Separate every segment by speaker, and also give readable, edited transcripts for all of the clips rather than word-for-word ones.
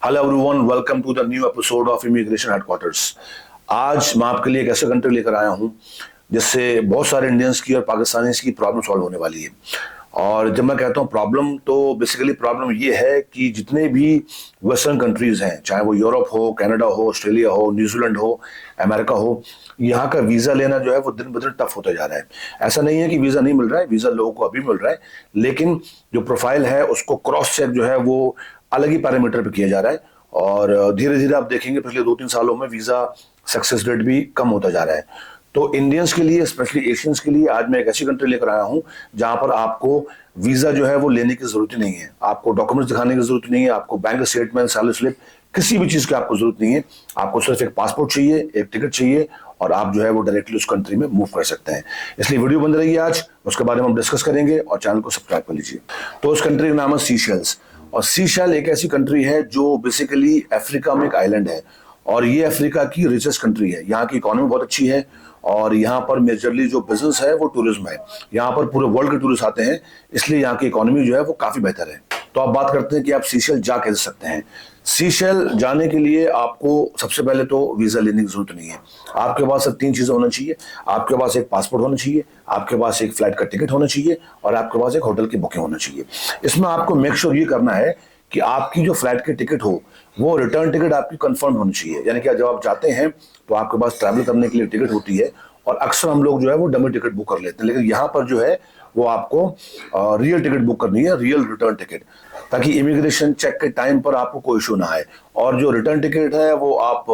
Speaker 1: Hello everyone, welcome to the new episode of immigration headquarters. आज मैं आपके लिए एक ऐसे कंट्री लेकर आया हूं जिससे बहुत सारे इंडियंस की और पाकिस्तानीज की प्रॉब्लम सॉल्व होने वाली है। और जब मैं कहता हूं प्रॉब्लम, तो बेसिकली प्रॉब्लम ये है कि जितने भी वेस्टर्न कंट्रीज हैं, चाहे वो यूरोप हो, कनाडा हो, ऑस्ट्रेलिया हो, न्यूजीलैंड हो, अमेरिका हो, यहाँ का वीज़ा लेना जो है वो दिन ब दिन टफ होता जा रहा है। ऐसा नहीं है कि वीज़ा नहीं मिल रहा है, वीज़ा लोगों को अभी मिल रहा है, लेकिन जो प्रोफाइल है उसको क्रॉस चेक जो है वो अलग ही पैरामीटर पे किया जा रहा है। और धीरे धीरे आप देखेंगे पिछले 2-3 सालों में वीज़ा सक्सेस रेट भी कम होता जा रहा है। तो इंडियंस के लिए, स्पेशली एशियंस के लिए, आज मैं एक ऐसी कंट्री लेकर आया हूं जहां पर आपको वीज़ा जो है वो लेने की जरूरत ही नहीं है, आपको डॉक्यूमेंट्स दिखाने की जरूरत नहीं है, आपको बैंक स्टेटमेंट, सैलरी स्लिप, किसी भी चीज़ की आपको जरूरत नहीं है। आपको सिर्फ एक पासपोर्ट चाहिए, एक टिकट चाहिए, और आप जो है वो डायरेक्टली उस कंट्री में मूव कर सकते हैं। इसलिए वीडियो बन रही है आज, उसके बारे में हम डिस्कस करेंगे, और चैनल को सब्सक्राइब कर लीजिए। तो उस कंट्री का नाम है सीशेल्स। और सीशेल एक ऐसी कंट्री है जो बेसिकली अफ्रीका में एक आइलैंड है, और ये अफ्रीका की रिचेस्ट कंट्री है। यहाँ की इकोनॉमी बहुत अच्छी है, और यहाँ पर मेजरली जो बिजनेस है वो टूरिज्म है। यहाँ पर पूरे वर्ल्ड के टूरिस्ट आते हैं, इसलिए यहाँ की इकोनॉमी जो है वो काफी बेहतर है। तो आप बात करते हैं कि आप सीशेल जा कैसे सकते हैं। सीशेल जाने के लिए आपको सबसे पहले तो वीजा लेने की जरूरत नहीं है। आपके पास सब 3 चीजें होना चाहिए। आपके पास एक पासपोर्ट होना चाहिए, आपके पास एक फ्लाइट का टिकट होना चाहिए, और आपके पास एक होटल की बुकिंग होना चाहिए। इसमें आपको मेक श्योर ये करना है कि आपकी जो फ्लाइट की टिकट हो वो रिटर्न टिकट आपकी कंफर्म होनी चाहिए। यानी कि जब आप जाते हैं तो आपके पास ट्रैवल करने के लिए टिकट होती है, और अक्सर हम लोग जो है वो डमी टिकट बुक कर लेते हैं, लेकिन यहाँ पर जो है वो आपको रियल टिकट बुक करनी है, रियल रिटर्न टिकट, ताकि इमिग्रेशन चेक के टाइम पर आपको कोई इशू ना आए। और जो रिटर्न टिकट है वो आप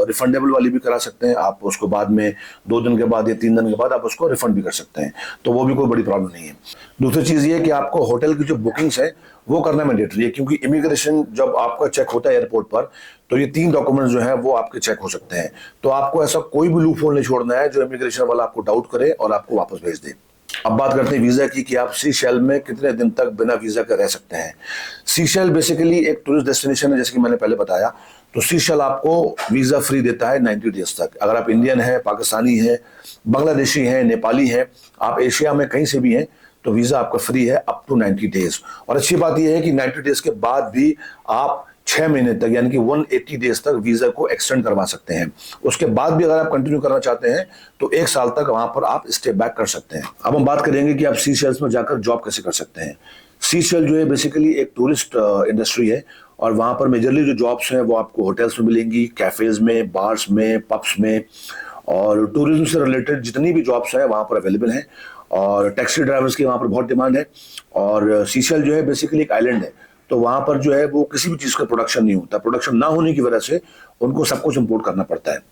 Speaker 1: रिफंडेबल वाली भी करा सकते हैं। आप उसको बाद में 2 दिन के बाद या 3 दिन के बाद आप उसको रिफंड भी कर सकते हैं, तो वो भी कोई बड़ी प्रॉब्लम नहीं है। दूसरी चीज़ ये कि आपको होटल की जो बुकिंग्स है वो करना मैंडेटरी है, क्योंकि इमिग्रेशन जब आपका चेक होता है एयरपोर्ट पर, तो ये 3 डॉक्यूमेंट्स जो है वो आपके चेक हो सकते हैं। तो आपको ऐसा कोई भी लूप होल नहीं छोड़ना है जो इमिग्रेशन वाला आपको डाउट करे और आपको वापस भेज दे। अब बात करते हैं वीजा की, कि आप सीशेल में कितने दिन तक बिना वीजा के रह सकते हैं। सीशेल बेसिकली एक टूरिस्ट डेस्टिनेशन है, जैसे कि मैंने पहले बताया। तो सीशेल आपको वीजा फ्री देता है 90 डेज तक। अगर आप इंडियन है, पाकिस्तानी है, बांग्लादेशी है, नेपाली है, आप एशिया में कहीं से भी हैं, तो वीजा आपका फ्री है अप टू 90 डेज। और अच्छी बात यह है कि 90 डेज के बाद भी आप 6 महीने तक, यानी कि 180 डेज तक वीजा को एक्सटेंड करवा सकते हैं। उसके बाद भी अगर आप कंटिन्यू करना चाहते हैं तो 1 साल तक वहां पर आप स्टे बैक कर सकते हैं। अब हम बात करेंगे कि आप सीशेल्स में जाकर जॉब कैसे कर सकते हैं। सीशेल जो है बेसिकली एक टूरिस्ट इंडस्ट्री है, और वहां पर मेजरली जो जॉब्स हैं वो आपको होटल्स में मिलेंगी, कैफेज में, बार्स में, पब्स में, और टूरिज्म से रिलेटेड जितनी भी जॉब्स हैं वहां पर अवेलेबल हैं। और टैक्सी ड्राइवर्स की वहां पर बहुत डिमांड है। और सीशेल जो है बेसिकली एक आइलैंड है, तो वहां पर जो है वो किसी भी चीज का प्रोडक्शन नहीं होता। प्रोडक्शन ना होने की वजह से उनको सब कुछ इंपोर्ट करना पड़ता है,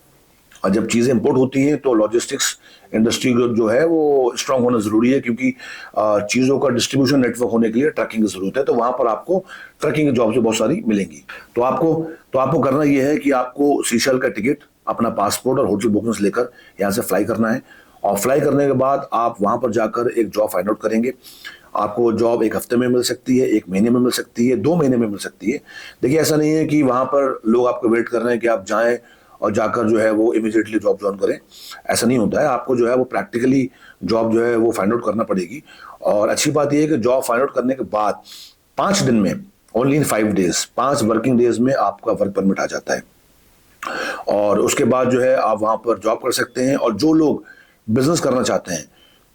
Speaker 1: और जब चीजें इंपोर्ट होती हैं तो लॉजिस्टिक्स इंडस्ट्री जो है वो स्ट्रांग होना जरूरी है, क्योंकि चीजों का डिस्ट्रीब्यूशन नेटवर्क होने के लिए ट्रकिंग की जरूरत है। तो वहां पर आपको ट्रकिंग की जॉब्स बहुत सारी मिलेंगी। तो आपको करना यह है कि आपको सीशेल का टिकट, अपना पासपोर्ट और होटल बुकिंग्स लेकर यहाँ से फ्लाई करना है। और फ्लाई करने के बाद आप वहां पर जाकर एक जॉब फाइंड आउट करेंगे। आपको जॉब 1 हफ्ते में मिल सकती है, 1 महीने में मिल सकती है, 2 महीने में मिल सकती है। देखिए, ऐसा नहीं है कि वहां पर लोग आपको वेट कर रहे हैं कि आप जाएं और जाकर जो है वो इमीडिएटली जॉब ज्वाइन करें। ऐसा नहीं होता है। आपको जो है वो प्रैक्टिकली जॉब जो है वो फाइंड आउट करना पड़ेगी। और अच्छी बात यह है कि जॉब फाइंड आउट करने के बाद 5 दिन में, only in 5 days, 5 working days में आपका वर्क परमिट आ जाता है। और उसके बाद जो है आप वहां पर जॉब कर सकते हैं। और जो लोग बिजनेस करना चाहते हैं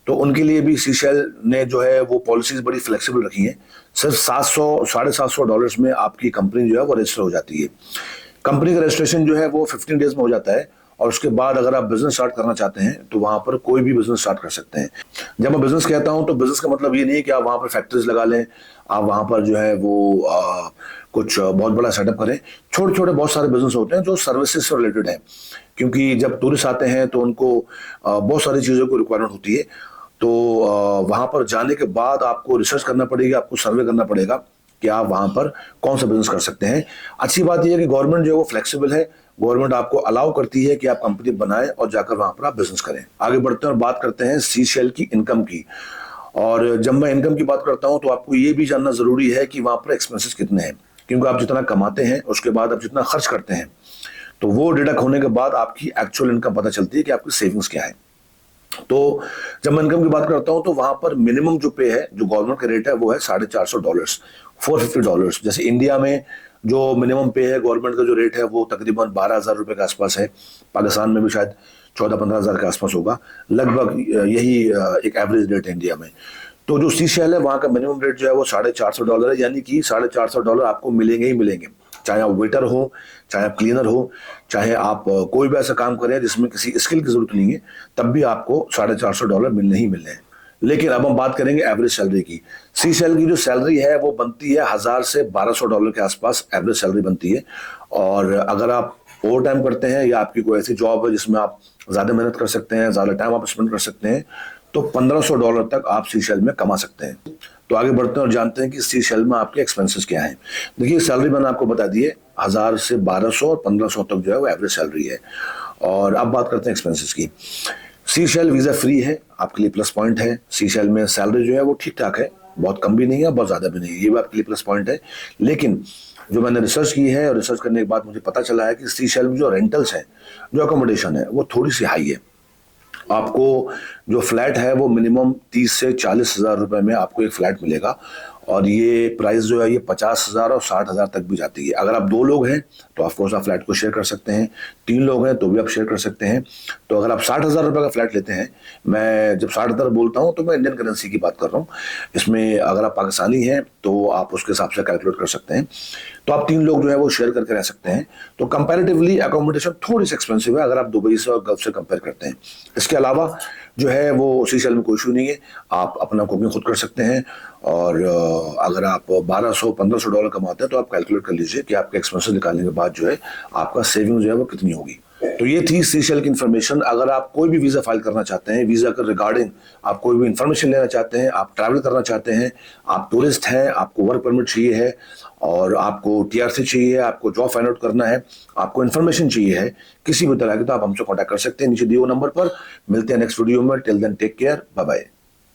Speaker 1: तो उनके लिए भी सीशेल ने जो है वो पॉलिसीज बड़ी फ्लेक्सिबल रखी हैं। सिर्फ 700 $750 में आपकी कंपनी जो है वो रजिस्टर हो जाती है। कंपनी का रजिस्ट्रेशन जो है वो 15 डेज में हो जाता है। और उसके बाद अगर आप बिजनेस स्टार्ट करना चाहते हैं तो वहां पर कोई भी बिजनेस स्टार्ट कर सकते हैं। जब मैं बिजनेस कहता हूं तो बिजनेस का मतलब ये नहीं है कि आप वहां पर फैक्ट्रीज लगा लें, आप वहां पर जो है वो कुछ बहुत बड़ा सेटअप करें। छोटे छोटे बहुत सारे बिजनेस होते हैं जो सर्विसेज से रिलेटेड हैं, क्योंकि जब टूरिस्ट आते हैं तो उनको बहुत सारी चीज़ों की रिक्वायरमेंट होती है। तो वहां पर जाने के बाद आपको रिसर्च करना पड़ेगी, आपको सर्वे करना पड़ेगा कि आप वहां पर कौन सा बिजनेस कर सकते हैं। अच्छी बात यह है कि गवर्नमेंट जो है वो फ्लेक्सिबल है। गवर्नमेंट आपको अलाउ करती है कि आप कंपनी बनाएं और जाकर वहां पर आप बिजनेस करें। आगे बढ़ते हैं और बात करते हैं सीशेल की इनकम की। और जब मैं इनकम की बात करता हूं तो आपको ये भी जानना जरूरी है कि वहां पर एक्सपेंसेस कितने हैं, क्योंकि आप जितना कमाते हैं उसके बाद आप जितना खर्च करते हैं, तो वो डिडक्ट होने के बाद आपकी एक्चुअल इनकम पता चलती है कि आपकी सेविंग्स क्या है। तो जब मैं इनकम की बात करता हूं तो वहां पर मिनिमम जो पे है, जो गवर्नमेंट का रेट है, वो है $450, $450। जैसे इंडिया में जो मिनिमम पे है गवर्नमेंट का जो रेट है वो तकरीबन 12,000 रुपये के आसपास है। पाकिस्तान में भी शायद 14-15 हज़ार के आसपास होगा, लगभग यही एक एवरेज रेट है इंडिया में। तो जो सीशेल है वहाँ का मिनिमम रेट जो है वो $450 है, यानी कि $450 आपको मिलेंगे ही मिलेंगे, चाहे आप वेटर हो, चाहे आप क्लीनर हो, चाहे आप कोई भी ऐसा काम करें जिसमें किसी स्किल की जरूरत नहीं है, तब भी आपको $450 मिलने ही मिलने हैं। लेकिन अब हम बात करेंगे एवरेज सैलरी की। सी सेल की जो सैलरी है वो बनती है 1000 से $1200 के आसपास एवरेज सैलरी बनती है। और अगर आप ओवर टाइम करते हैं या आपकी कोई ऐसी जॉब है जिसमें आप ज़्यादा मेहनत कर सकते हैं, ज़्यादा टाइम आप स्पेंड कर सकते हैं, तो $1500 तक आप सी शेल में कमा सकते हैं। तो आगे बढ़ते हैं और जानते हैं कि सी शेल में आपके एक्सपेंसेस क्या हैं। देखिए, सैलरी मैंने आपको बता दी है, 1000 से 1200 और 1500 तक जो है वो एवरेज सैलरी है। और अब बात करते हैं एक्सपेंसेस की। सी शेल वीज़ा फ्री है, आपके लिए प्लस पॉइंट है। सी शेल में सैलरी जो है वो ठीक ठाक है, बहुत कम भी नहीं है, बहुत ज़्यादा भी नहीं है, ये भी आपके लिए प्लस पॉइंट है। लेकिन जो मैंने रिसर्च की है और रिसर्च करने के बाद मुझे पता चला है कि सी शेल में जो रेंटल्स हैं, जो अकोमोडेशन है, वो थोड़ी सी हाई है। आपको जो फ्लैट है वो मिनिमम 30 से 40 हज़ार रुपए में आपको एक फ्लैट मिलेगा। और ये प्राइस जो है ये 50,000 और 60,000 तक भी जाती है। अगर आप 2 लोग हैं तो ऑफकोर्स आप फ्लैट को शेयर कर सकते हैं, 3 लोग हैं तो भी आप शेयर कर सकते हैं। तो अगर आप 60,000 रुपये का फ्लैट लेते हैं, मैं जब 60,000 बोलता हूँ तो मैं इंडियन करेंसी की बात कर रहा हूँ, इसमें अगर आप पाकिस्तानी हैं तो आप उसके हिसाब से कैलकुलेट कर सकते हैं। तो आप 3 लोग जो है वो शेयर करके रह सकते हैं। तो कंपैरेटिवली अकोमोडेशन थोड़ी सी एक्सपेंसिव है अगर आप दुबई से और गल्फ से कंपेयर करते हैं। इसके अलावा जो है वो सीशेल में कोई इशू नहीं है, आप अपना कुकिंग खुद कर सकते हैं। और अगर आप 1200-1500 डॉलर कमाते हैं तो आप कैलकुलेट कर लीजिए कि आपके एक्सपेंसेस निकालने के बाद जो है आपका सेविंग जो है वो कितनी होगी। तो ये थी सीशेल की इन्फॉर्मेशन। अगर आप कोई भी वीज़ा फाइल करना चाहते हैं, वीज़ा के रिगार्डिंग आप कोई भी इन्फॉर्मेशन लेना चाहते हैं, आप ट्रैवल करना चाहते हैं, आप टूरिस्ट हैं, आपको वर्क परमिट चाहिए है और आपको टीआरसी चाहिए है, आपको जॉब फाइंड आउट करना है, आपको इन्फॉर्मेशन चाहिए है किसी भी तरह की, तो आप हमसे कॉन्टैक्ट कर सकते हैं नीचे दिए हुए नंबर पर। मिलते हैं नेक्स्ट वीडियो में। Till then take care, bye bye.